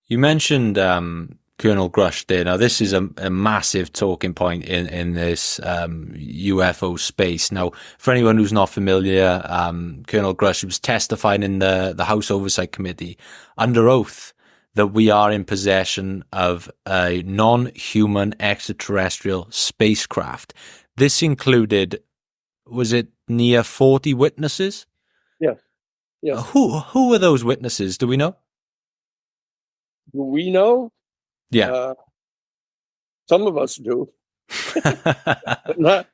You mentioned Colonel Grusch there. Now, this is a massive talking point in this UFO space. Now, for anyone who's not familiar, Colonel Grusch was testifying in the House Oversight Committee under oath that we are in possession of a non-human extraterrestrial spacecraft. This included, was it near 40 witnesses? Yes. Yes. Who were those witnesses? Do we know? Do we know? Yeah. Some of us do, but not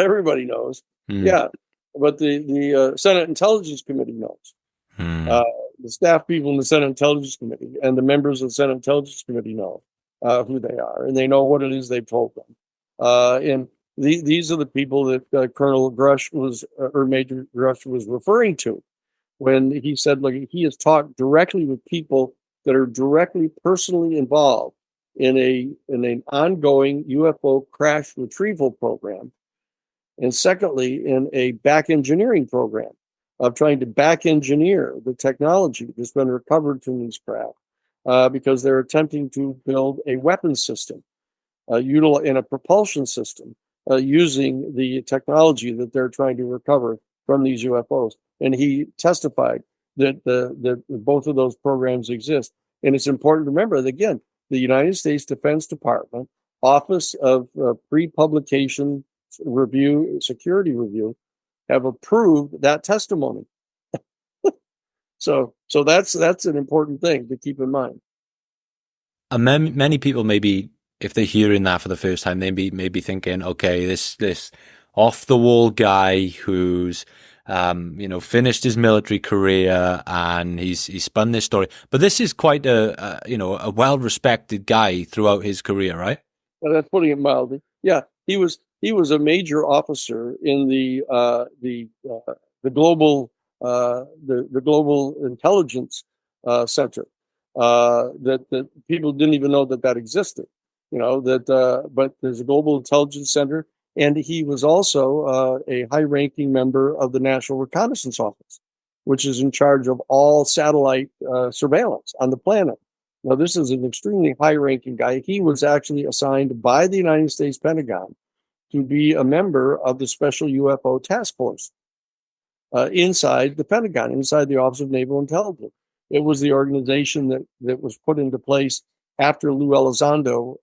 everybody knows. Yeah, but the Senate Intelligence Committee knows. The staff people in the Senate Intelligence Committee and the members of the Senate Intelligence Committee know who they are, and they know what it is they've told them. And these are the people that Colonel Grusch or Major Grusch was referring to when he said, like, he has talked directly with people that are directly personally involved in an ongoing UFO crash retrieval program, and secondly, in a back engineering program of trying to back engineer the technology that's been recovered from these craft, because they're attempting to build a weapons system, in a propulsion system, using the technology that they're trying to recover from these UFOs. And he testified that both of those programs exist. And it's important to remember that, again, the United States Defense Department, Office of Pre-Publication Review, Security Review, have approved that testimony. So that's an important thing to keep in mind. And many people, maybe if they're hearing that for the first time, they may be thinking, okay, this off the wall guy who's finished his military career and he's spun this story, but this is quite a well respected guy throughout his career, right? Well, that's putting it mildly. Yeah, he was a major officer in the global intelligence center that people didn't even know that existed. But there's a global intelligence center. And he was also a high-ranking member of the National Reconnaissance Office, which is in charge of all satellite surveillance on the planet. Now, this is an extremely high-ranking guy. He was actually assigned by the United States Pentagon to be a member of the Special UFO Task Force inside the Pentagon, inside the Office of Naval Intelligence. It was the organization that was put into place after Lou Elizondo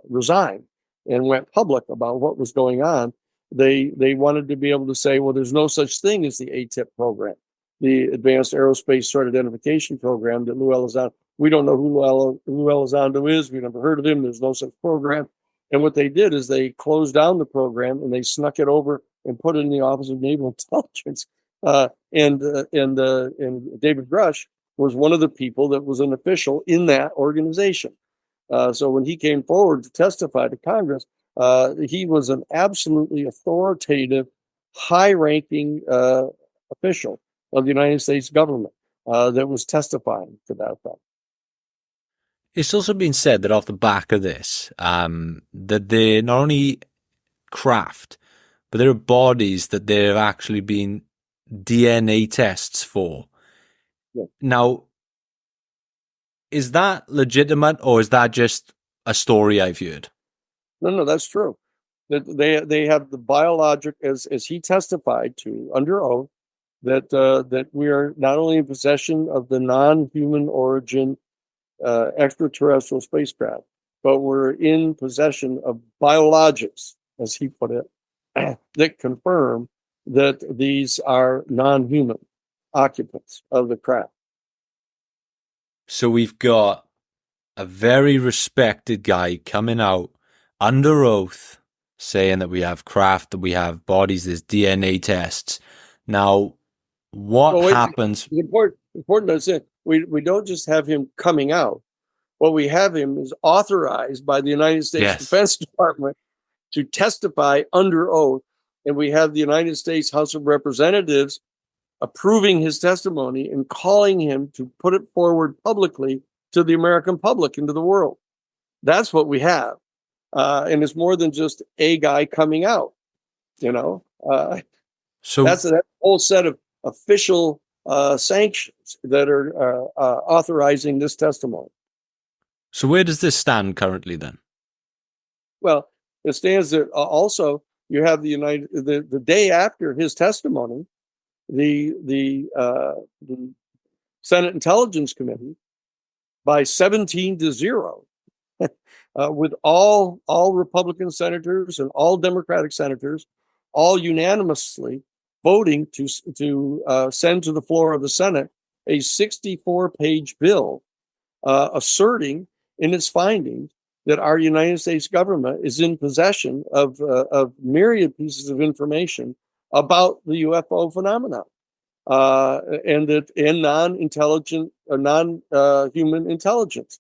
resigned and went public about what was going on. They wanted to be able to say, well, there's no such thing as the ATIP program, the Advanced Aerospace Threat Identification Program that Lou Elizondo, we don't know who Lou Elizondo is. We've never heard of him. There's no such program. And what they did is they closed down the program and they snuck it over and put it in the Office of Naval Intelligence. And David Grusch was one of the people that was an official in that organization. So when he came forward to testify to Congress, he was an absolutely authoritative, high-ranking official of the United States government that was testifying to that fact. It's also been said that off the back of this, that they're not only craft, but there are bodies that there have actually been DNA tests for. Yeah. Now, is that legitimate, or is that just a story I've heard? No, that's true. That they have the biologic, as he testified to under oath, that we are not only in possession of the non-human origin extraterrestrial spacecraft, but we're in possession of biologics, as he put it, that confirm that these are non-human occupants of the craft. So we've got a very respected guy coming out under oath saying that we have craft, that we have bodies, there's DNA tests. Now, what happens? It's important to say, we don't just have him coming out. What we have him is authorized by the United States Defense Department to testify under oath. And we have the United States House of Representatives approving his testimony and calling him to put it forward publicly to the American public and to the world. That's what we have. And it's more than just a guy coming out, So that's a whole set of official sanctions that are authorizing this testimony. So where does this stand currently then? Well, it stands that also you have the day after his testimony, the Senate Intelligence Committee by 17-0, with all Republican senators and all Democratic senators, all unanimously voting to send to the floor of the Senate a 64-page bill asserting in its findings that our United States government is in possession of myriad pieces of information about the UFO phenomenon, and that in non-intelligent or non-human intelligence,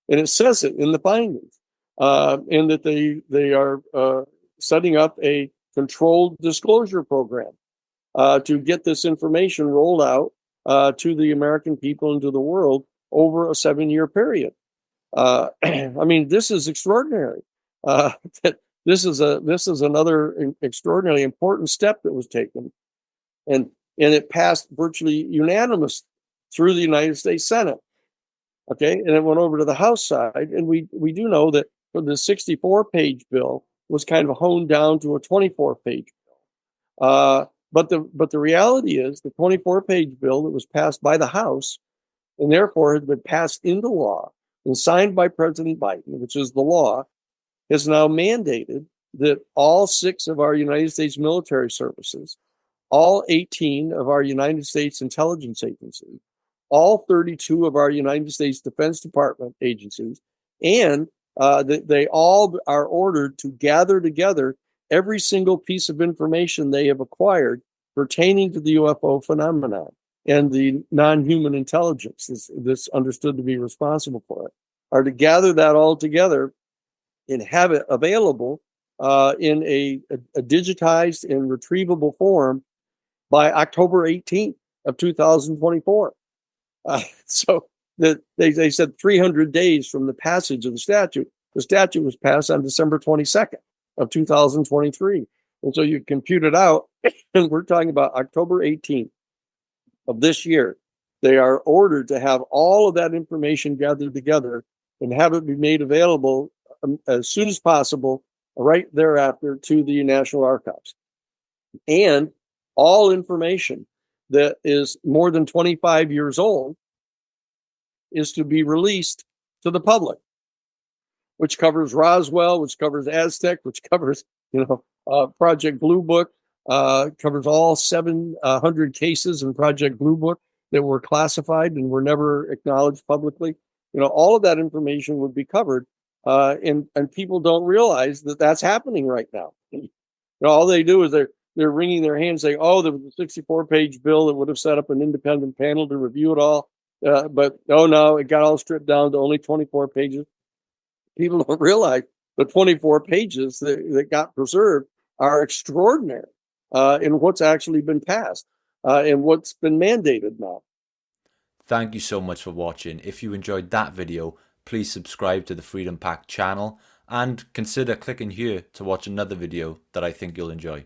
and it says it in the findings, and that they are setting up a controlled disclosure program to get this information rolled out to the American people and to the world over a 7-year period. I mean, this is extraordinary. This is another extraordinarily important step that was taken, and it passed virtually unanimous through the United States Senate. Okay, and it went over to the House side, and we do know that the 64-page bill was kind of honed down to a 24-page bill. But the reality is the 24-page bill that was passed by the House and therefore has been passed into law and signed by President Biden, which is the law, has now mandated that all 6 of our United States military services, all 18 of our United States intelligence agencies, all 32 of our United States Defense Department agencies, and they all are ordered to gather together every single piece of information they have acquired pertaining to the UFO phenomenon and the non-human intelligence this understood to be responsible for it, are to gather that all together and have it available in a digitized and retrievable form by October 18th of 2024. So they said 300 days from the passage of the statute. The statute was passed on December 22nd of 2023. And so you compute it out, and we're talking about October 18th of this year. They are ordered to have all of that information gathered together and have it be made available as soon as possible, right thereafter, to the National Archives. And all information that is more than 25 years old is to be released to the public, which covers Roswell, which covers Aztec, which covers, Project Blue Book, covers all 700 cases in Project Blue Book that were classified and were never acknowledged publicly. All of that information would be covered, and people don't realize that that's happening right now. All they do is they're wringing their hands saying, oh, there was a 64-page bill that would have set up an independent panel to review it all. But no, it got all stripped down to only 24 pages. People don't realize the 24 pages that got preserved are extraordinary in what's actually been passed and what's been mandated now. Thank you so much for watching. If you enjoyed that video, please subscribe to the Freedom Pack channel and consider clicking here to watch another video that I think you'll enjoy.